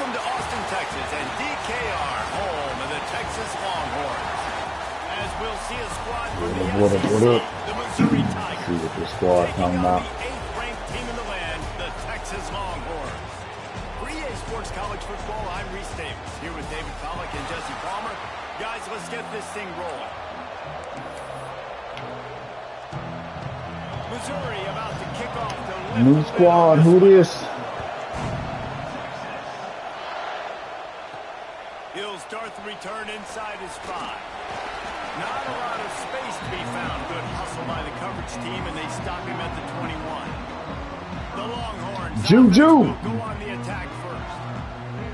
Welcome to Austin, Texas, and DKR, home of the Texas Longhorns. As we'll see a squad from the SEC, the Missouri Tigers. See what the squad coming out. The 8th-ranked team in the land, the Texas Longhorns. For EA Sports College Football, I'm Reese Davis, here with David Pollack and Jesse Palmer. Guys, let's get this thing rolling. Missouri about to kick off the new squad. Who this? He'll start the return inside his 5. Not a lot of space to be found. Good hustle by the coverage team, and they stop him at the 21. The Longhorns Juju will go on the attack first.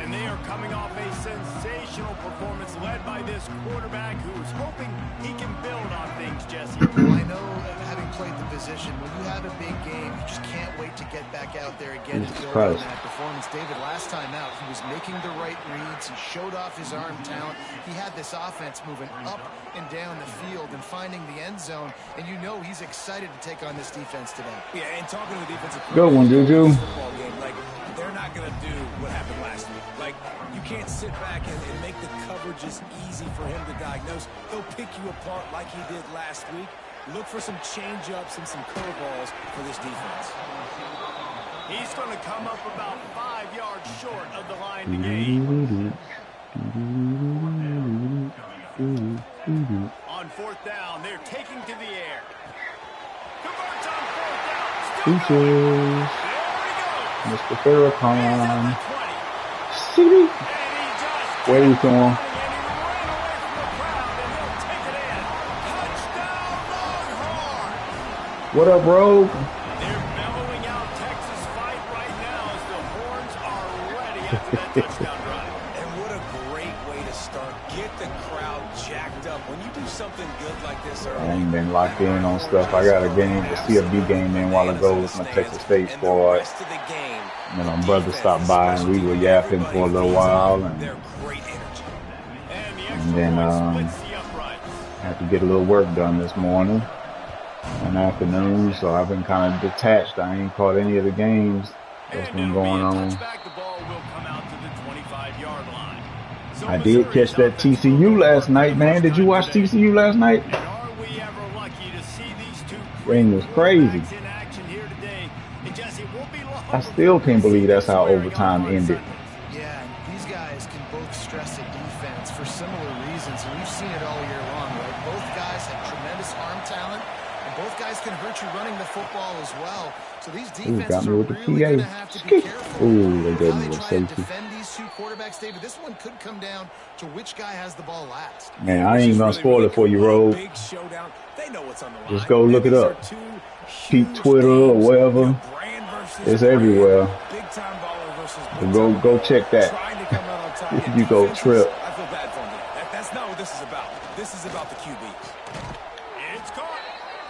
And they are coming off a sensational performance led by this quarterback who's hoping he can build on things, Jesse. Well, I know, having played the position, when you have a big game, you just can't wait to get back out there again to build on that performance. David, last time out, he was making the right reads. He showed off his arm talent. He had this offense moving up and down the field and finding the end zone. And you know he's excited to take on this defense today. Yeah, and talking to the defensive good one, Juju. football game, like, they're not going to do what happened last week. Like, you can't sit back and make the coverages easy for him to diagnose. He'll pick you apart like he did last week. Look for some change-ups and some curveballs for this defense. He's going to come up about 5 yards short of the line to gain. On 4th down, they're taking to the air. Converts on 4th down. Still going. Mr. Farrakhan. CD. Wave to him. What up, Rogue? They're mellowing out Texas fight right now as the Horns are ready after that touchdown drive. And what a great way to start. Get the crowd jacked up. When you do something good like this early. I ain't been locked in on stuff. I got a game, the CFB game in a while ago with my Texas State squad. And then my brother stopped by and we were yapping for a little while. And then had to get a little work done this morning and afternoon, so I've been kind of detached. I ain't caught any of the games that's been going on. I did catch that TCU last night, man. Did you watch TCU last night? Ring was crazy. I still can't believe that's how overtime ended. Yeah, these guys can both stress a defense for similar reasons, and we've seen it all year long, right? Both guys have tremendous arm talent, and both guys can hurt you running the football as well. So these defenses are really going to have to be careful. Ooh, they gave me How a they try and safety. defend these two quarterbacks, David. This one could come down to which guy has the ball last. Man, I ain't gonna spoil it for you, Rogue. Just go look it up. Pete Twitter or whatever. It's everywhere. Go check that. You go trip. I feel bad for him. That's not what this is about. This is about the QBs. It's caught.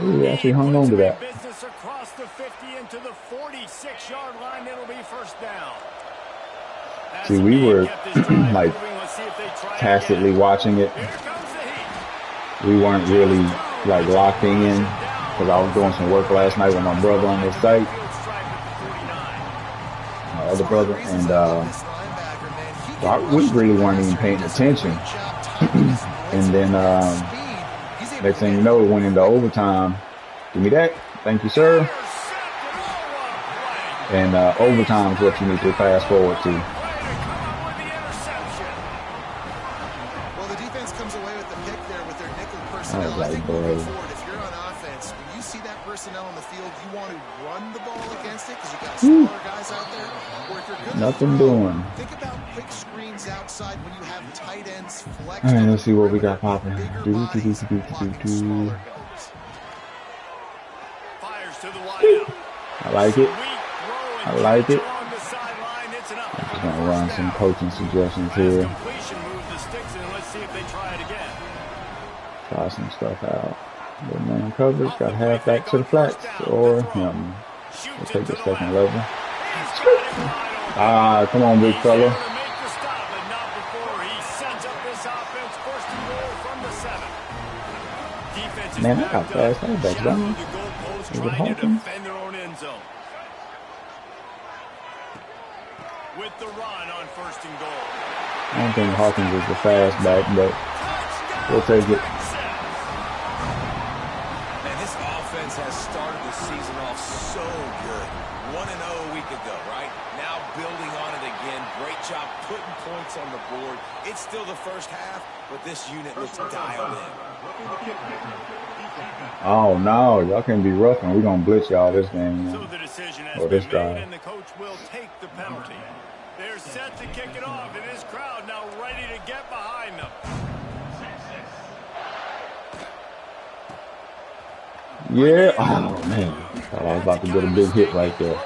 Ooh, he actually hung on to that. Business across the 50 into the 46-yard line. It'll be 1st down. See, we were like tacitly watching it. We weren't really like locked in because I was doing some work last night with my brother on this site. My other brother, and so we really weren't even paying attention. And then next thing you know, it went into overtime. Give me that. Thank you, sir. And overtime is what you need to fast forward to. Well, the defense comes away with the pick there with their nickel personnel. I think moving forward, if you're on offense, when you see that personnel on the field, you want to run the ball against it because you got smaller guys out there. Or if you're good Nothing doing. Think about quick screens outside when you have tight ends flex. All right, let's see what we got popping. I like it. I like it. I'm just gonna run some coaching suggestions here. Try some stuff out. Good man coverage. Got halfback to the flats or him. We'll take the second level. Ah, come on, big fella. Man, I got fast halfbacks, don't I? Is it Hawkins? the run on 1st and goal. I don't think Hawkins is the fast back, but we'll take it. Man, this offense has started the season off so good. 1-0 a week ago, right? Now building on it again. Great job putting points on the board. It's still the first half, but this unit looks dialed in. Oh no, y'all can't be roughing. We're gonna blitz y'all this game. So the decision has or been this drive. made, and the coach will take the penalty. They're set to kick it off, and this crowd now ready to get behind them. Yeah. Oh man, thought I was about to get a big hit right there.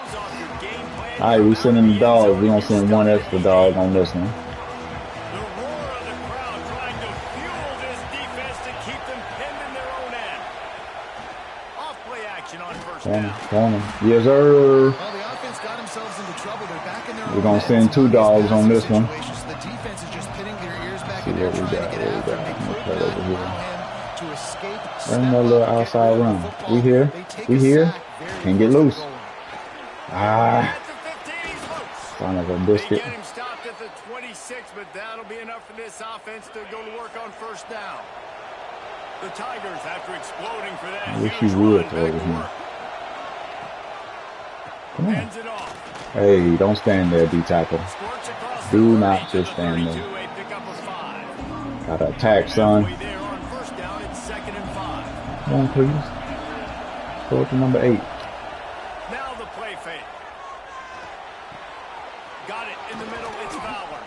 All right, we sending the dogs. We gonna send one extra dog on this one. The roar of the crowd trying to fuel this defense to keep them pinned in their own end. Off play action on 1st down. Corner. Yes, sir. Well, the offense got themselves into trouble. They're back in their own We're gonna end. send 2 dogs on this one. The defense is just pinning their ears back See and what they're we trying got. to get after him. They could not Over here. allow him to escape. Run that little outside run. We here. We here. Can't get loose. Ah. Son of a They biscuit. get him stopped at the 26, but that'll be enough for this offense to go to work on 1st down. The Tigers, after exploding for that, I wish huge you would run, throw back it to here. work. Come on. Hands it off. Hey, don't stand there, D-tackle. Squirts across Do the not 30 to just the stand there. 32, a pickup of 5. Gotta attack, son. Halfway there on 1st down, it's 2nd and 5. Come on, please. Go to number 8. Now the play fake. Got it in the middle. It's Fowler.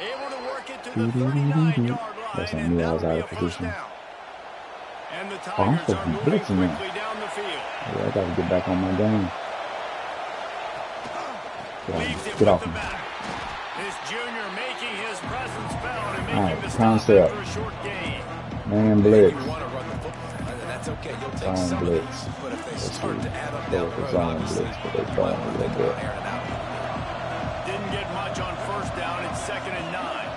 Able to work it to the 39-yard line. That's And I knew I was that'll out be of a 1st position. down. And the I'm Tigers supposed are to be moving blitzing now. quickly down the field. Yeah, I gotta get back on my game. Leaves it Get with off the me. back. This junior making his presence felt and making Alright, the stop concept. after a short gain. Man, blitz. You want to run the football, and that's okay. You'll take Zone some of blitz. it. But if they Let's start see. to add up Go down with the the road, zone obviously, blitz, but they you might throwing want a to little think about bit. airing it out. Didn't get much on 1st down. It's 2nd and 9.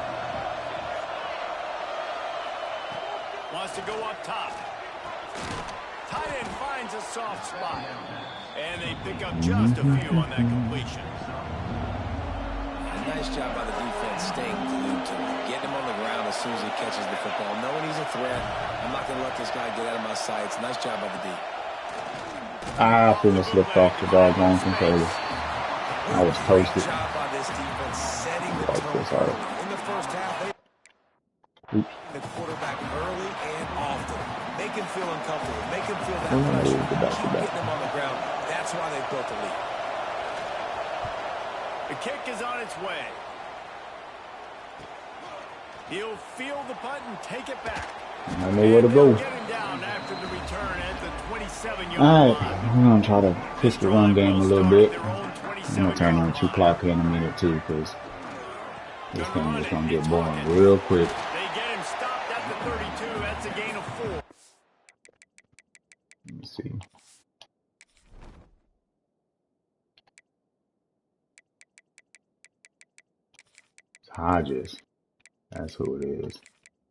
Wants to go up top. Tight end finds a soft spot. And they pick up just a few on that completion. A nice job by the defense staying glued to him. Getting him on the ground as soon as he catches the football. Knowing he's a threat. I'm not going to let this guy get out of my sights. Nice job by the D. I finished slipped off the doggone controller. I was toasted. Great job by this defense setting the Like tone this, all right. early. In the first half, they the quarterback early and often. Make him feel uncomfortable. Make him feel that pressure. Keep getting him on the ground. That's why they built the lead. The kick is on its way. He'll field the punt and take it back. I know where to go. Get him down after the return at the 27-yard Alright, line. I'm gonna try to push the run game a little bit. Their own I'm gonna turn on 2 clock here in a minute too, because this thing is gonna get boring real quick. They get him stopped at the 32. That's a gain of 4. Let me see. It's Hodges. That's who it is.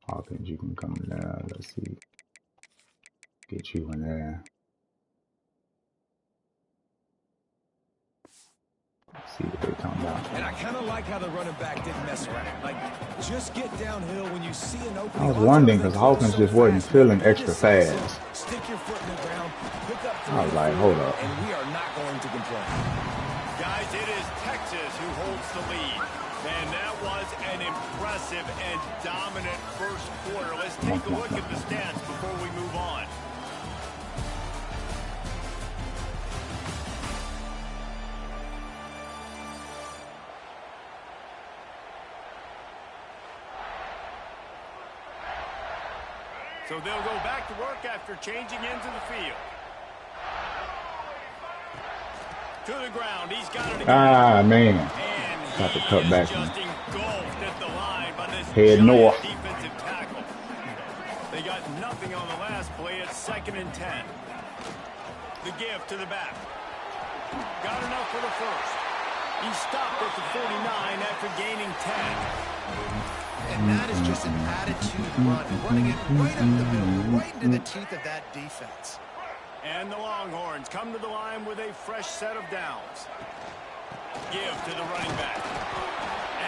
Hawkins, you can come in there. Let's see. Get you in there. Let's see what they're talking about. And I kind of like how the running back didn't mess around. Like, just get downhill when you see an opening. I was wondering because Hawkins just wasn't feeling extra fast. Stick your foot in the ground, pick up I was like, hold up. and we are not going to complain. Guys, it is Texas who holds the lead. And that was an impressive and dominant first quarter. Let's take a look at the stats before we move on. So they'll go back to work after changing into the field. To the ground. He's got it again. Ah, man. And Got to he cut is back. just engulfed at the line by this Head giant north. defensive tackle. They got nothing on the last play. It's 2nd and 10. The give to the back. Got enough for the first. He stopped at the 49 after gaining 10. And that is just an attitude run, running it right up the middle, right into the teeth of that defense. And the Longhorns come to the line with a fresh set of downs. Give to the running back.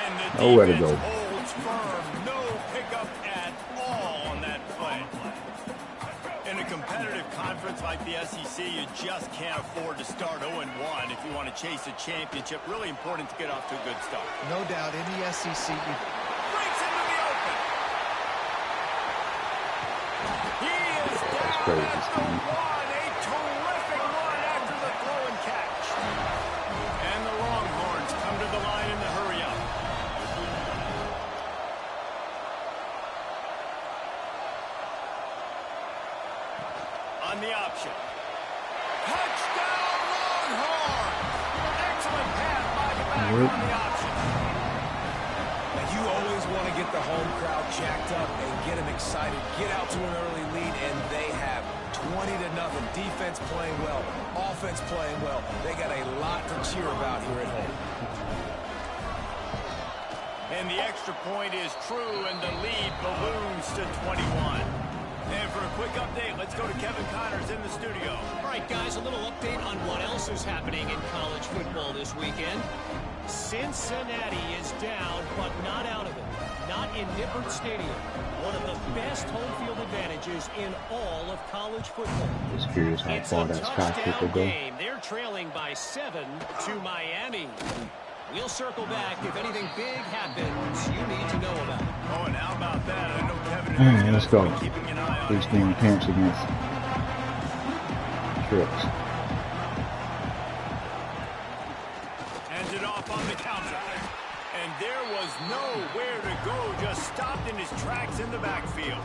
And the nowhere to go. holds firm. No pickup at all on that play. In a competitive conference like the SEC, you just can't afford to start 0-1 if you want to chase a championship. Really important to get off to a good start. No doubt, in the SEC, Breaks into the open. He is down crazy, at the Steve. 1. A terrific run after the throw and catch. And the Longhorns come to the line in the hurry-up. On the option. Touchdown, Longhorns! Excellent pass by the back on the option. And you always want to get the home crowd jacked up and get them excited. Get out to an early lead, and they have 20-0. Defense playing well, offense playing well. They got a lot to cheer about here at home. And the extra point is true, and the lead balloons to 21. And for a quick update, let's go to Kevin Connors in the studio. All right, guys, a little update on what else is happening in college football this weekend. Cincinnati is down, but not out of it. Not in Nippert Stadium. One of the best home field advantages in all of college football. Just curious how It's far a that Scott kick will touchdown go. game. They're trailing by 7 to Miami. We'll circle back if anything big happens you need to know about. Oh, and how about that? I know Kevin All is right, let's go. keeping an eye on Please game appearance against Trips. Hands it off on the counter. And there was nowhere to go. Just stopped in his tracks in the backfield.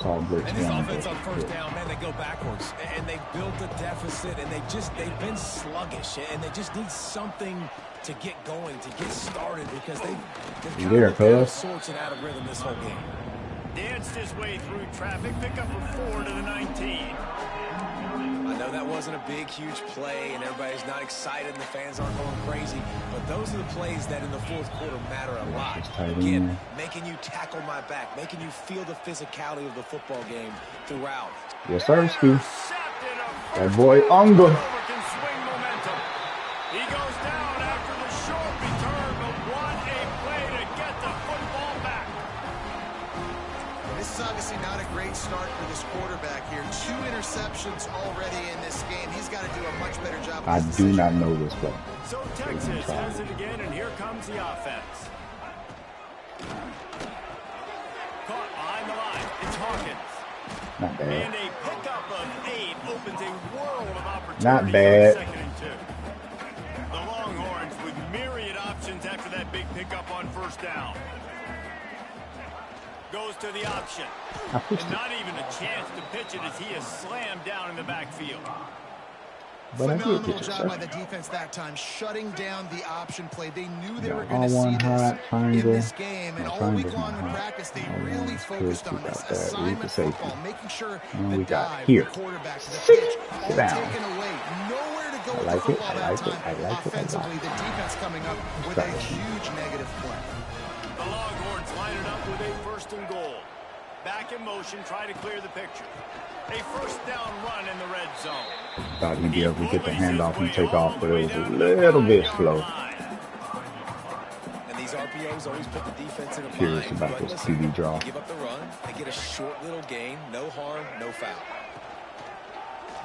Saw blitz And this down, offense on but- first down, man, they go backwards. And they built a deficit, and they've been sluggish. And they just need something to get going, to get started, because they've You kind there, of been all cuz? sorts and out of rhythm this whole game. Danced his way through traffic. Pick up a 4 to the 19. I know that wasn't a big, huge play, and everybody's not excited, and the fans aren't going crazy, but those are the plays that in the fourth quarter matter a lot. Again, making you tackle my back, making you feel the physicality of the football game throughout. Yes, sir, Stu. Intercepted a That boy Unga. can swing momentum. He goes down after the short return, but what a play to get the football back. this is obviously not a great start for this quarterback here. 2 interceptions already in this game. He's got to do a much better job. I do not know this play. So Texas has it again, and here comes the offense. Caught behind the line. It's Hawkins. Not bad. And a pickup of 8 opens a world of opportunities. Not bad. On 2nd and 2. The Longhorns with myriad options after that big pickup on first down. Goes to the option. I pushed And it. not even a chance to pitch it as he is slammed down in the backfield. But I did Phenomenal get job by it. the defense that time, shutting down the option play. They knew they Got were going to all see one this hot triangle. in this game, and No, all week triangle's long not in hot. practice, they All really one's focused good. on this Got that. Read the assignment safety. football, making sure And the we got dive, here. the quarterback, the pitch, all Sit down. taken away. Nowhere to go with like the it, football I that like it, time. I like it, I like Offensively, it. the defense coming up with a huge negative play. The Longhorns line it up with a 1st and goal. Back in motion, try to clear the picture. A first down run in the red zone. Thought he'd be able to get the handoff and take off, but it was a little bit slow. And these RPOs always put the defense in a Curious bind, about but this listen, QB draw. they give up the run, they get a short little gain, no harm, no foul.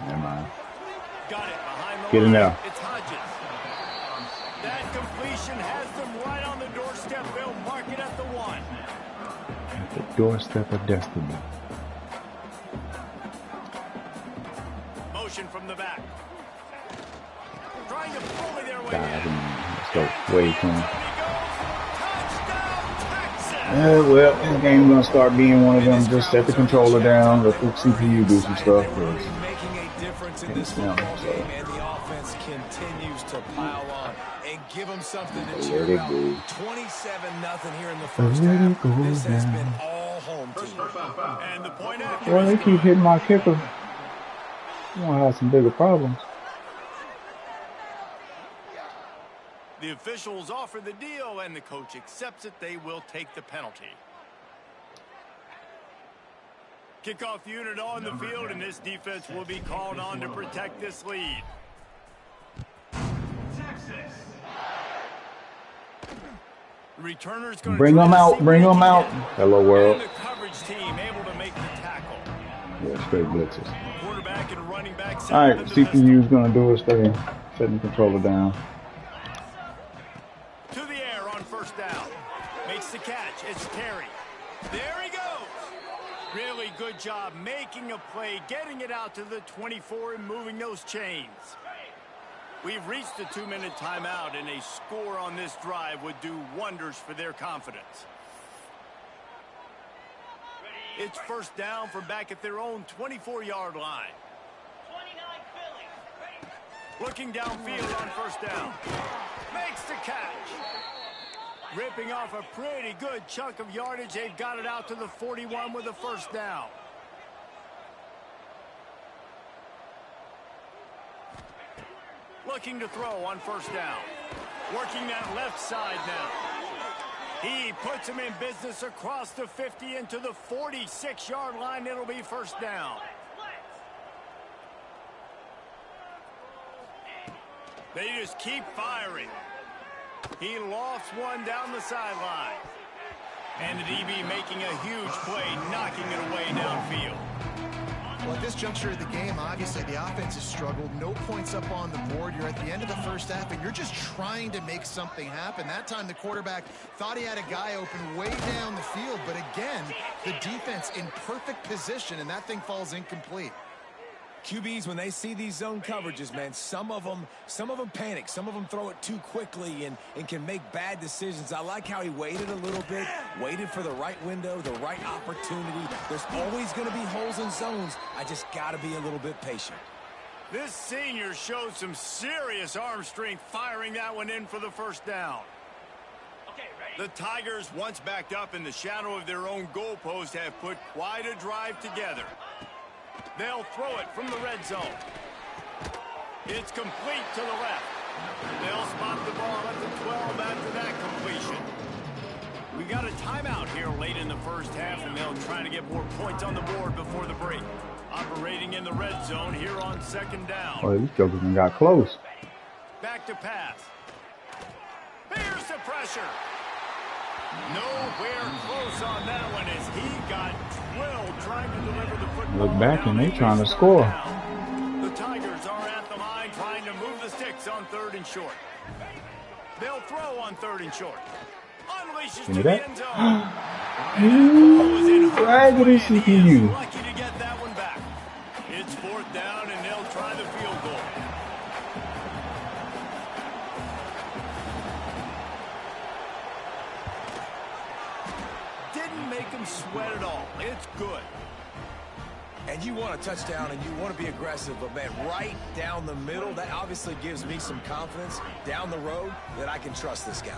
Never mind. Got it behind the Get in line. there. It's Hodges. That completion has them right on the doorstep. They'll mark it at the 1. At the doorstep of destiny. Motion from the back. Trying to bully their way Dive in. in. Let's go. Way clean. Touchdown, Texas! Well, this game's gonna start being one of them. Just set the controller down, let the CPU do some stuff. They're really making a difference in this Yeah, football so- game, and the offense continues to pile on and give them something to cheer Let it about. go. 27-0 here in the first Let it half. go This has down. been all home team. And the point after Well, is they keep good. hitting my kicker. You gonna have some bigger problems. The officials offer the deal, and the coach accepts it. They will take the penalty. Kickoff unit on the field, and this defense will be called on to protect this lead. Returner's going to bring them out. Bring them out. Hello, world. And the coverage team able to make the tackle. Yeah, straight blitzes. Quarterback and running back. All right, CPU is going to do his thing. Setting the controller down. To the air on first down. Makes the catch. It's Terry. There he goes. Really good job making a play, getting it out to the 24 and moving those chains. We've reached the 2-minute timeout, and a score on this drive would do wonders for their confidence. It's first down from back at their own 24-yard line. Looking downfield on first down. Makes the catch. Ripping off a pretty good chunk of yardage. They've got it out to the 41 with a first down. Looking to throw on first down. Working that left side now. He puts him in business across the 50 into the 46-yard line. It'll be first down. They just keep firing. He lofts one down the sideline. And the DB making a huge play, knocking it away downfield. Well, at this juncture of the game, obviously the offense has struggled. No points up on the board. You're at the end of the first half, and you're just trying to make something happen. That time the quarterback thought he had a guy open way down the field, but again, the defense in perfect position, and that thing falls incomplete. QBs, when they see these zone coverages, man, some of them panic. Some of them throw it too quickly and can make bad decisions. I like how he waited a little bit, waited for the right window, the right opportunity. There's always going to be holes in zones. I just got to be a little bit patient. This senior showed some serious arm strength firing that one in for the first down. The Tigers, once backed up in the shadow of their own goalpost, have put quite a drive together. They'll throw it from the red zone. It's complete to the left. They'll spot the ball at the 12 after that completion. We got a timeout here late in the first half, and they'll try to get more points on the board before the break. Operating in the red zone here on second down. Oh, these jokers got close. Back to pass. Here's the pressure. Nowhere close on that one as he got drilled trying to deliver the football. Look back and they trying to score. The Tigers are at the line trying to move the sticks on third and short. They'll throw on third and short. Unleashes to the end zone. Raggedy CPU. Lucky to get that one back. It's fourth down and they'll try the field goal. Make him sweat it all. It's good. And you want a touchdown and you want to be aggressive, but man, right down the middle, that obviously gives me some confidence down the road that I can trust this guy.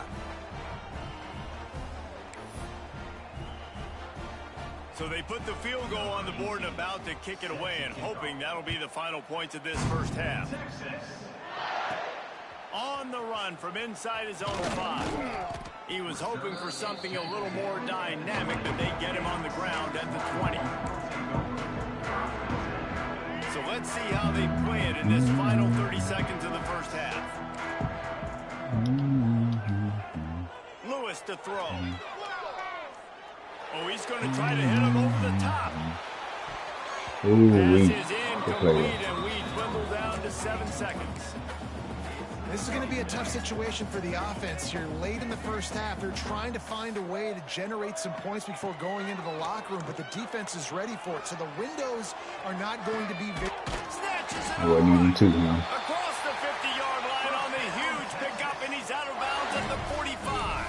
So they put the field goal on the board and about to kick it away, and hoping that'll be the final points of this first half. On the run from inside his own 5. He was hoping for something a little more dynamic, but they get him on the ground at the 20. So let's see how they play it in this final 30 seconds of the first half. Lewis to throw. Oh, he's going to try to hit him over the top. Pass is incomplete, and we dwindle down to 7 seconds. This is going to be a tough situation for the offense here. Late in the first half, they're trying to find a way to generate some points before going into the locker room, but the defense is ready for it. So the windows are not going to be big. Snatches it across the 50-yard line on the huge pickup, and he's out of bounds at the 45.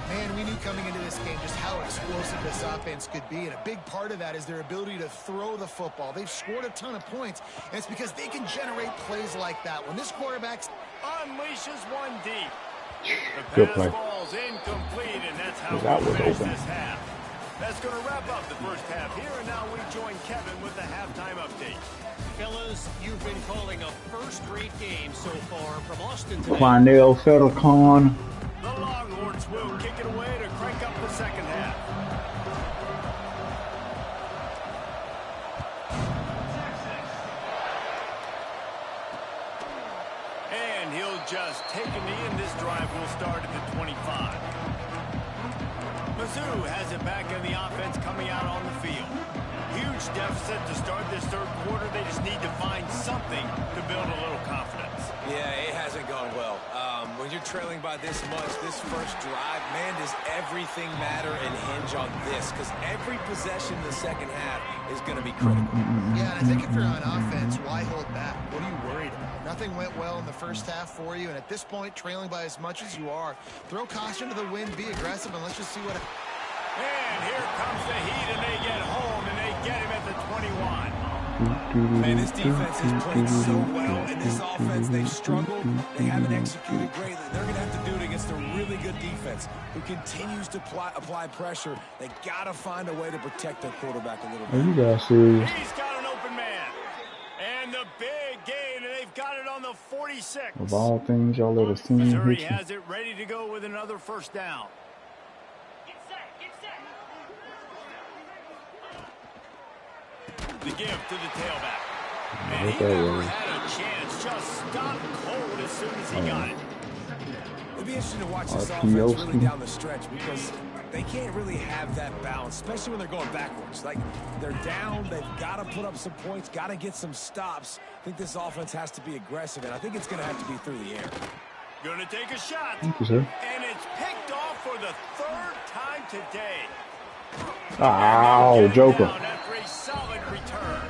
Man, we knew coming into this game just how explosive this offense could be, and a big part of that is their ability to throw the football. They've scored a ton of points, and it's because they can generate plays like that. When this quarterback unleashes one deep, the good pass play. Falls incomplete, and that's how That we was finish open. this half. That's going to wrap up the first half here, and now we join Kevin with the halftime update. Fellas, you've been calling a first-rate game so far from Austin today. Quanell Fettercon. The Longhorns will kick it away to crank up the second half. And he'll just take a knee, and this drive will start at the 25. Mizzou has it back in the offense coming out on the field. Huge deficit to start this third quarter. They just need to find something to build a little confidence. Yeah, it hasn't gone well. When you're trailing by this much, this first drive, man, does everything matter and hinge on this? Because every possession in the second half is going to be critical. Yeah, and I think if you're on offense, why hold back? What are you worried about? Nothing went well in the first half for you, and at this point, trailing by as much as you are, throw caution to the wind, be aggressive, and let's just see what happens. And here comes the Heat, and they get home, and they get him at the 21. Man, this defense has played so well, and this offense, they've struggled. They haven't executed greatly. They're going to have to do it against a really good defense who continues to apply pressure. They got to find a way to protect their quarterback a little bit. Are you guys serious? He's got an open man. And the big gain, and they've got it on the 46. Of all things y'all ever seen, Missouri has it ready to go with another first down. The give to the tailback. And he never had a chance. Just stopped cold as soon as he got it. It'll be interesting to watch this offense really down the stretch because they can't really have that balance, especially when they're going backwards. Like, they're down, they've got to put up some points, got to get some stops. I think this offense has to be aggressive, and I think it's going to have to be through the air. Going to take a shot. Thank you, sir. And it's picked off for the third time today. Ow, Joker. After a solid return.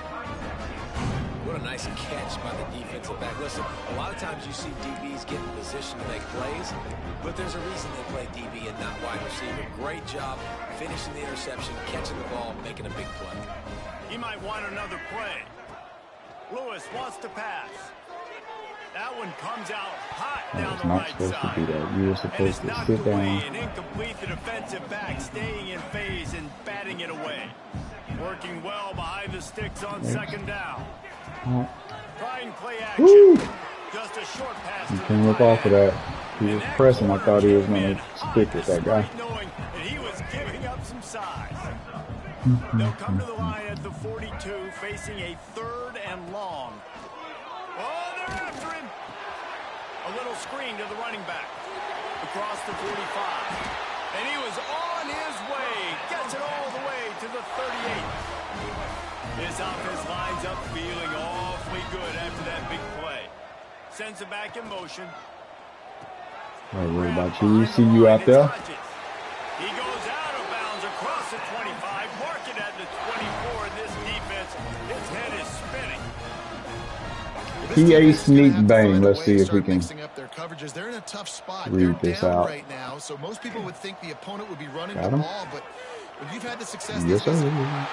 What a nice catch by the defensive back. Listen, a lot of times you see DBs get in position to make plays, but there's a reason they play DB and not wide receiver. Great job finishing the interception, catching the ball, making a big play. He might want another play. Lewis wants to pass. That one comes out hot down the right side. You were supposed to sit down. And incomplete, the defensive back staying in phase and batting it away. Working well behind the sticks on second down. Trying play action. Woo! Just a short pass. He came up off of that. He was pressing. I thought he was going to stick with that guy. Knowing that he was giving up some size. They'll come to the line at the 42, facing a third and long. Oh, they're after him. A little screen to the running back. Across the 45. And he was on his way. Gets it all the way to the 38. This offense lines up feeling awfully good after that big play. Sends it back in motion. Right, what about you? See you out there. He goes out of bounds across the 25. Mark it at the 24. And this defense, his head is spinning. PA sneak bang. Let's see if we can They're in a tough spot. read this out. Right now, so most people would think the opponent would be running Got the him. ball, but when you've had the success, Yes, sir. touchdown,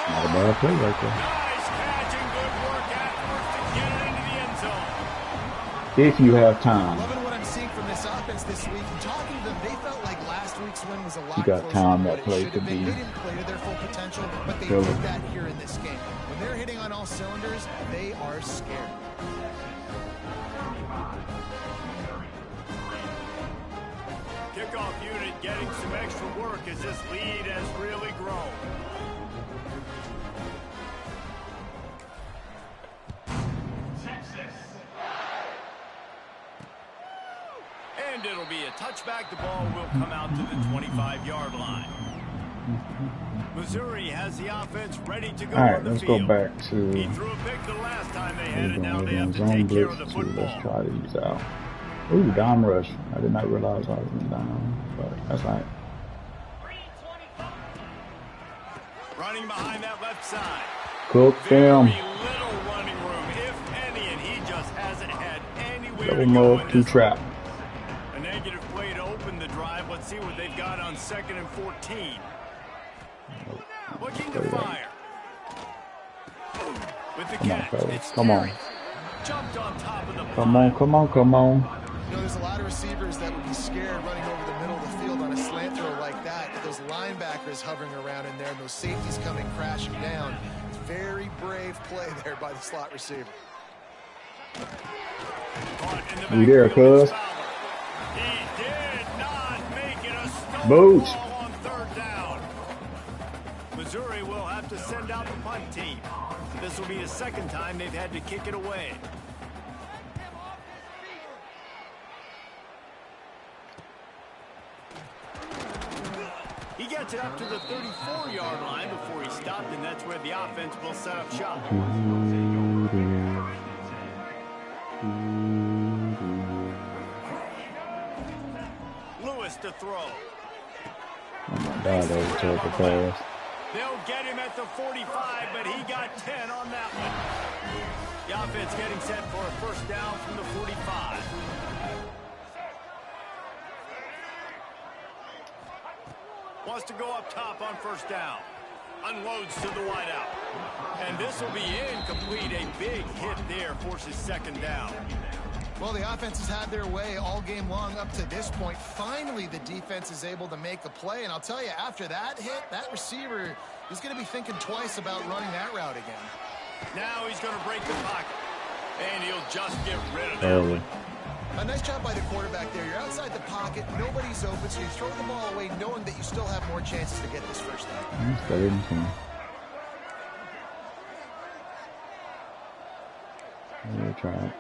Not a bad play right there. Nice catch and good work afterwards to get it into the end zone. If you have time. Loving what I'm seeing from this offense this week. And talking to them, they felt like last week's win was a lot You got closer time than that what it play should to have been. be. They didn't play to their full potential, but they Killer. did that here in this game. When they're hitting on all cylinders, they are scared. Kickoff unit getting some extra work as this lead has really grown. And it'll be a touchback. The ball will come out to the 25-yard line. Missouri has the offense ready to go. All right, on the let's field. go back to. He threw a pick the last time they had We're it. Now they going have to zone take care blitz of the too. Let's football. try these out. Ooh, dime rush. I did not realize I was in dime, but that's all right. Running behind that left side. Cook Very them. little running room, if any, and he just hasn't had anywhere Double to go move, in two this. trap. A negative play to open the drive. Let's see what they've got on 2nd and 14. Looking to fire. With the Come on, catch, fellas. it's Come on. Terry. Jumped on top of the Come on, pile. come on, come on. You know, there's a lot of receivers that would be scared running over the middle of the field on a slant throw like that. But those linebackers hovering around in there and those safeties coming crashing down. It's very brave play there by the slot receiver. Caught in the We there, backfield, cuz. it's Fowler. He did not make it a stolen Boots. ball on 3rd down. Missouri will have to send out the punt team. This will be the 2nd time they've had to kick it away. gets it up to the 34-yard line before he stopped, and that's where the offense will set up shop. Lewis to throw. Oh my God, that was a terrible pass. They'll get him at the 45, but he got 10 on that one. The offense getting set for a first down from the 45. Wants to go up top on first down. Unloads to the wideout. And this will be incomplete. A big hit there forces second down. Well, the offense has had their way all game long up to this point. Finally, the defense is able to make a play. And I'll tell you, after that hit, that receiver is going to be thinking twice about running that route again. Now he's going to break the pocket. And he'll just get rid of that one. A nice job by the quarterback there. You're outside the pocket. Nobody's open, so you throw the ball away knowing that you still have more chances to get this first down. We'll try it.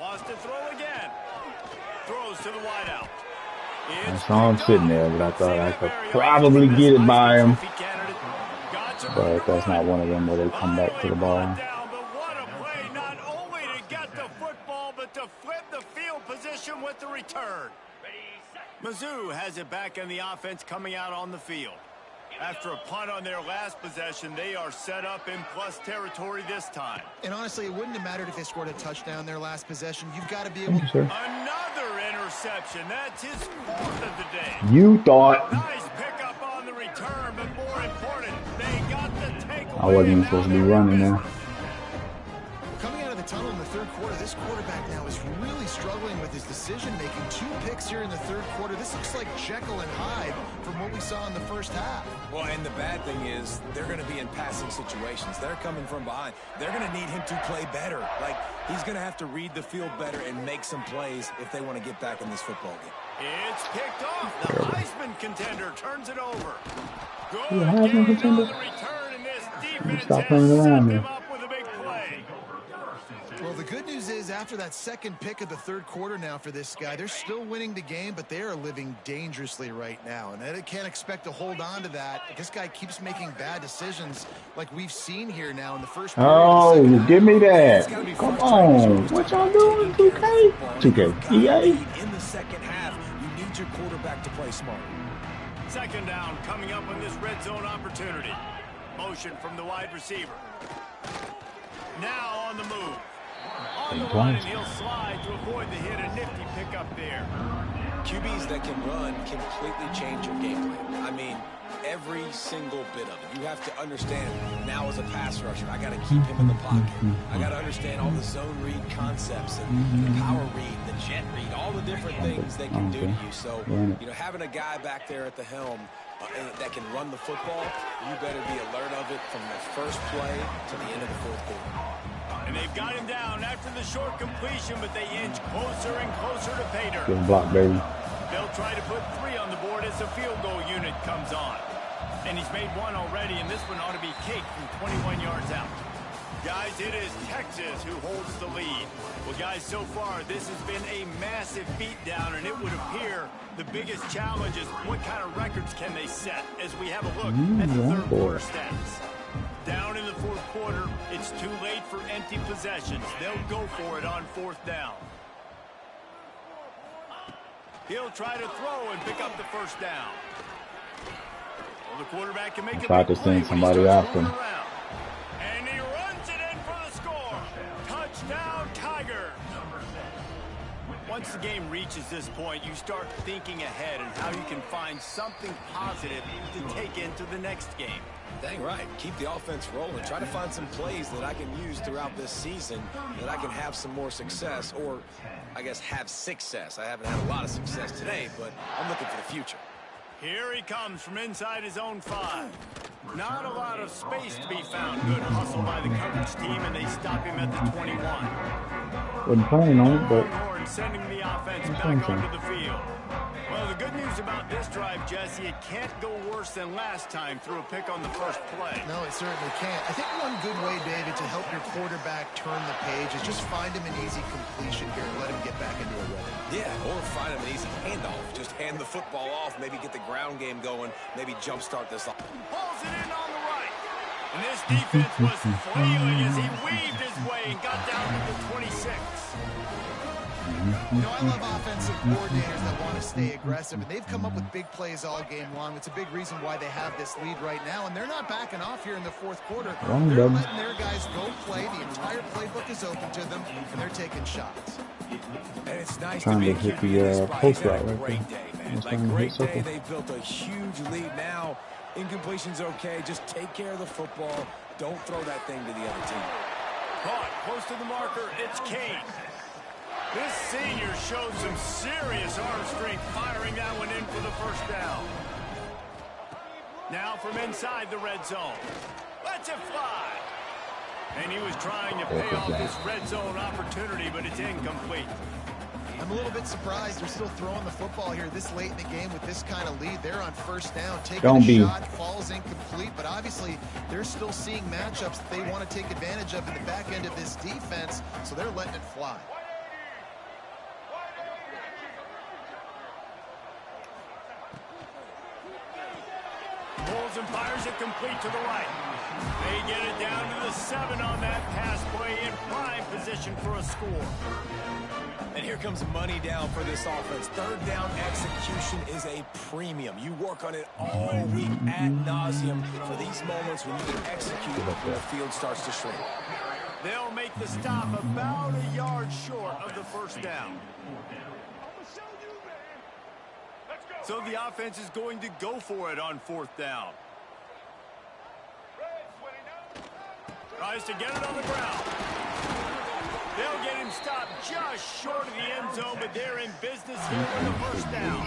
Wants to throw again. Throws to the wideout. I saw him sitting there, but I thought I could probably get it by him. But that's not one of them where they come back to the ball. But what a play, not only to get the football, but to flip the field position with the return. Mizzou has it back in the offense coming out on the field. After a punt on their last possession, they are set up in plus territory this time. And honestly, it wouldn't have mattered if they scored a touchdown their last possession. You've got to be able to... Another interception. That's his fourth of the day. You thought... Nice pickup on the return, but more important, they got the takeaway. I wasn't even supposed to be running there. Coming out of the tunnel in the third quarter, this quarterback now is really struggling with his decision-making. 2 picks here in the third quarter. This looks like Jekyll and Hyde from what we saw in the first half. Well, and the bad thing is they're going to be in passing situations. They're coming from behind. They're going to need him to play better. Like, he's going to have to read the field better and make some plays if they want to get back in this football game. It's picked off. The Heisman contender turns it over. Good Heisman game on contender. the return, and this defense Stop has running set around them here. up with a big play. Well, the good news is after that second pick of the third quarter now for this guy, they're still winning the game, but they are living dangerously right now. And they can't expect to hold on to that. This guy keeps making bad decisions like we've seen here now in the first period. Oh, give me that. Come on. What y'all doing, 2K? 2K. EA? In the second half, you need your quarterback to play smart. Second down coming up on this red zone opportunity. Motion from the wide receiver. Now on the move. On the run, and he'll slide to avoid the hit. A nifty pickup there. QBs that can run completely change your game plan. I mean, every single bit of it. You have to understand, now as a pass rusher, I got to keep him in the pocket. I got to understand all the zone read concepts and the power read, the jet read, all the different things they can do to you. So, you know, having a guy back there at the helm that can run the football, you better be alert of it from the first play to the end of the fourth quarter. And they've got him down after the short completion, but they inch closer and closer to pay dirt. Good block, baby. They'll try to put 3 on the board as the field goal unit comes on. And he's made 1 already, and this one ought to be cake from 21 yards out. Guys, it is Texas who holds the lead. Well, guys, so far, this has been a massive beatdown, and it would appear the biggest challenge is what kind of records can they set as we have a look at the third quarter stats. Down in the fourth quarter, it's too late for empty possessions. They'll go for it on fourth down. He'll try to throw and pick up the first down. Well, the quarterback can make it. Tried to send somebody after him. And he runs it in for the score. Touchdown, Tigers. Once the game reaches this point, you start thinking ahead and how you can find something positive to take into the next game. Dang right. Keep the offense rolling. Try to find some plays that I can use throughout this season that I can have some more success, or I guess have success. I haven't had a lot of success today, but I'm looking for the future. Here he comes from inside his own 5. Not a lot of space to be found. Good hustle by the coverage team, and they stop him at the 21. Wasn't planning on it, but Sending the offense back onto the field. Well, the good news about this drive, Jesse, it can't go worse than last time through a pick on the first play. No, it certainly can't. I think one good way, David, to help your quarterback turn the page is just find him an easy completion here and let him get back into a rhythm. Yeah, or find him an easy handoff. Just hand the football off, maybe get the ground game going, maybe jumpstart this off. Pulls it in on the right. And this defense was flailing as he weaved his way and got down to the 26. You know, I love offensive coordinators that want to stay aggressive, and they've come up with big plays all game long. It's a big reason why they have this lead right now, and they're not backing off here in the fourth quarter. They're letting their guys go play. The entire playbook is open to them, and they're taking shots. And it's nice trying to to hit the post route right great there. day, man. Like, great day. They built a huge lead. Now, incompletion's okay. Just take care of the football. Don't throw that thing to the other team. Caught close to the marker. It's Kane. This senior showed some serious arm strength firing that one in for the first down. Now from inside the red zone. Lets it fly. And he was trying to pay off this red zone opportunity, but it's incomplete. I'm a little bit surprised they're still throwing the football here this late in the game with this kind of lead. They're on first down, taking a shot, falls incomplete, but obviously they're still seeing matchups that they want to take advantage of in the back end of this defense, so they're letting it fly. Pulls and fires it complete to the right. They get it down to the 7 on that pass play in prime position for a score. And here comes money down for this offense. Third down execution is a premium. You work on it all week ad nauseum for these moments when you can execute before the field starts to shrink. They'll make the stop about a yard short of the first down. So the offense is going to go for it on fourth down. Tries to get it on the ground. They'll get him stopped just short of the end zone, but they're in business here with the first down.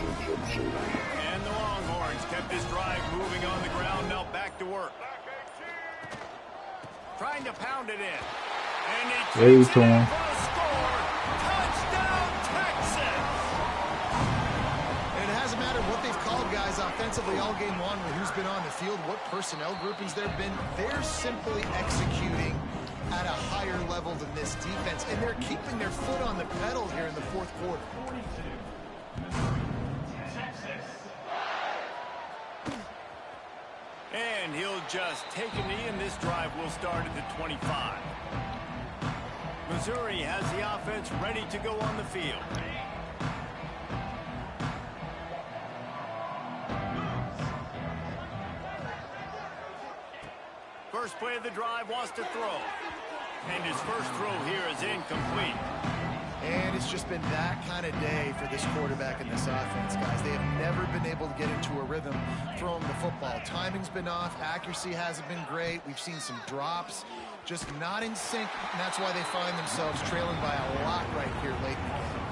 And the Longhorns kept this drive moving on the ground. Now back to work. Trying to pound it in. And he takes it for a score. Touchdown, Texas! And it hasn't mattered what they've called guys offensively all game long or who's been on the field, what personnel groupings there have been. They're simply executing at a higher level than this defense, and they're keeping their foot on the pedal here in the fourth quarter. And he'll just take a knee, and this drive will start at the 25. Missouri has the offense ready to go on the field. First play of the drive, wants to throw. And his first throw here is incomplete. And it's just been that kind of day for this quarterback and this offense, guys. They have never been able to get into a rhythm throwing the football. Timing's been off. Accuracy hasn't been great. We've seen some drops. Just not in sync, and that's why they find themselves trailing by a lot right here late in the game.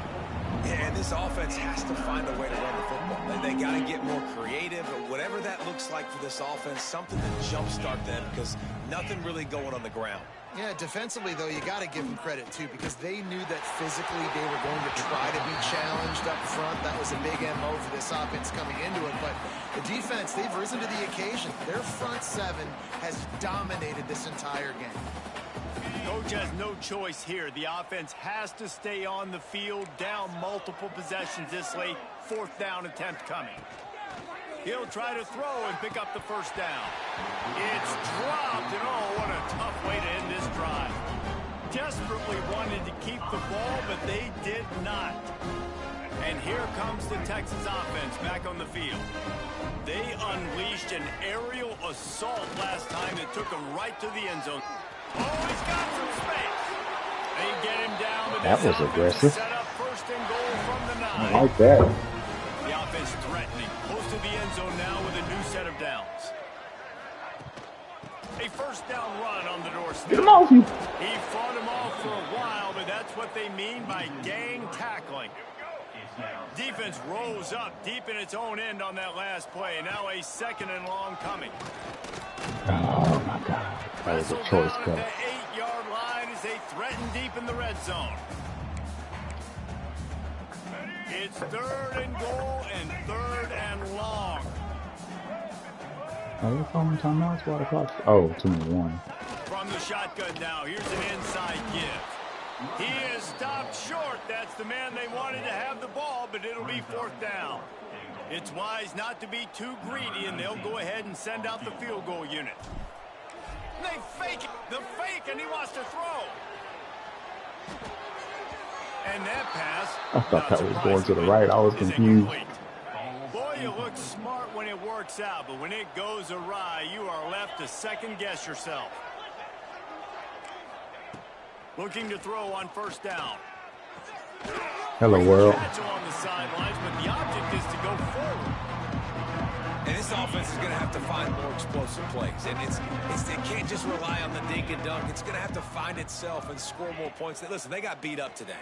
Yeah, and this offense has to find a way to run the football. They got to get more creative, but whatever that looks like for this offense, something to jumpstart them, because nothing really going on the ground. Yeah, defensively, though, you got to give them credit, too, because they knew that physically they were going to try to be challenged up front. That was a big MO for this offense coming into it. But the defense, they've risen to the occasion. Their front seven has dominated this entire game. Coach has no choice here. The offense has to stay on the field, down multiple possessions this late. Fourth down attempt coming. He'll try to throw and pick up the first down. It's dropped, and oh, what a tough way to end this drive. Desperately wanted to keep the ball, but they did not. And here comes the Texas offense back on the field. They unleashed an aerial assault last time that took them right to the end zone. Oh, he's got some space. They get him down, but that was aggressive. Set up first and goal from the 9. I like that. The offense threatening, close to the end zone now with a new set of downs. A first down run on the doorstep. Get him off you. He fought him off for a while, but that's what they mean by gang tackling. Defense rose up deep in its own end on that last play. Now a second and long coming. Oh, my God. That was a choice cut. The 8-yard line as they threaten deep in the red zone. It's 3rd and goal and 3rd and long. Are they calling timeouts while the clock's... Oh, 2-1. From the shotgun now, here's an inside give. He is stopped short. That's the man they wanted to have the ball, but it'll be 4th down. It's wise not to be too greedy, and they'll go ahead and send out the field goal unit. They fake it. The fake, and he wants to throw. And that pass. I thought that was going to the right. I was confused. Boy, you look smart when it works out, but when it goes awry, you are left to second-guess yourself. Looking to throw on 1st down. Hello, world. On the sidelines, but the object is to go forward. And this offense is going to have to find more explosive plays. And it can't just rely on the dink and dunk. It's going to have to find itself and score more points. Listen, they got beat up today.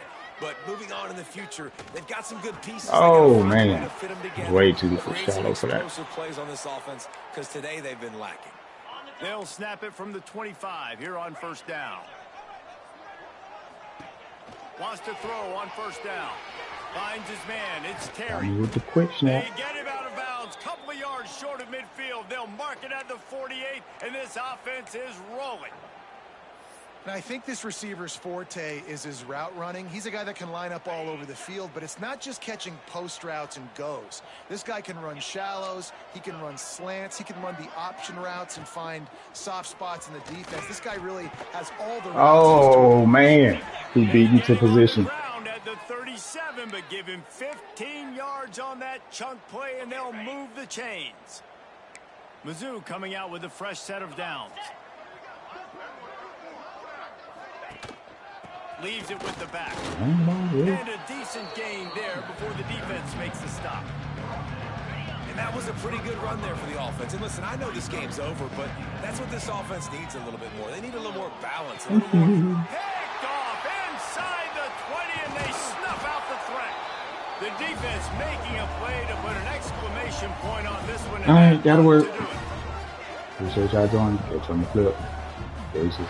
But moving on in the future, they've got some good pieces. Oh, man. Way too shallow for that. Explosive plays on this offense because today they've been lacking. They'll snap it from the 25 here on 1st down. Wants to throw on 1st down. Finds his man. It's Terry. With the quick snap. They get him out of bounds. Couple of yards short of midfield. They'll mark it at the 48, and this offense is rolling. And I think this receiver's forte is his route running. He's a guy that can line up all over the field, but it's not just catching post routes and goes. This guy can run shallows. He can run slants. He can run the option routes and find soft spots in the defense. This guy really has all the routes. Oh, man. He beat you to position. At the 37, but give him 15 yards on that chunk play, and they'll move the chains. Mizzou coming out with a fresh set of downs. Leaves it with the back. And a decent gain there before the defense makes the stop. And that was a pretty good run there for the offense. And listen, I know this game's over, but that's what this offense needs a little bit more. They need a little more balance, a little more. Picked off inside the 20, and they snuff out the threat. The defense making a play to put an exclamation point on this one. All right, that'll work. Appreciate y'all doing. Catch on the flip. Deuces.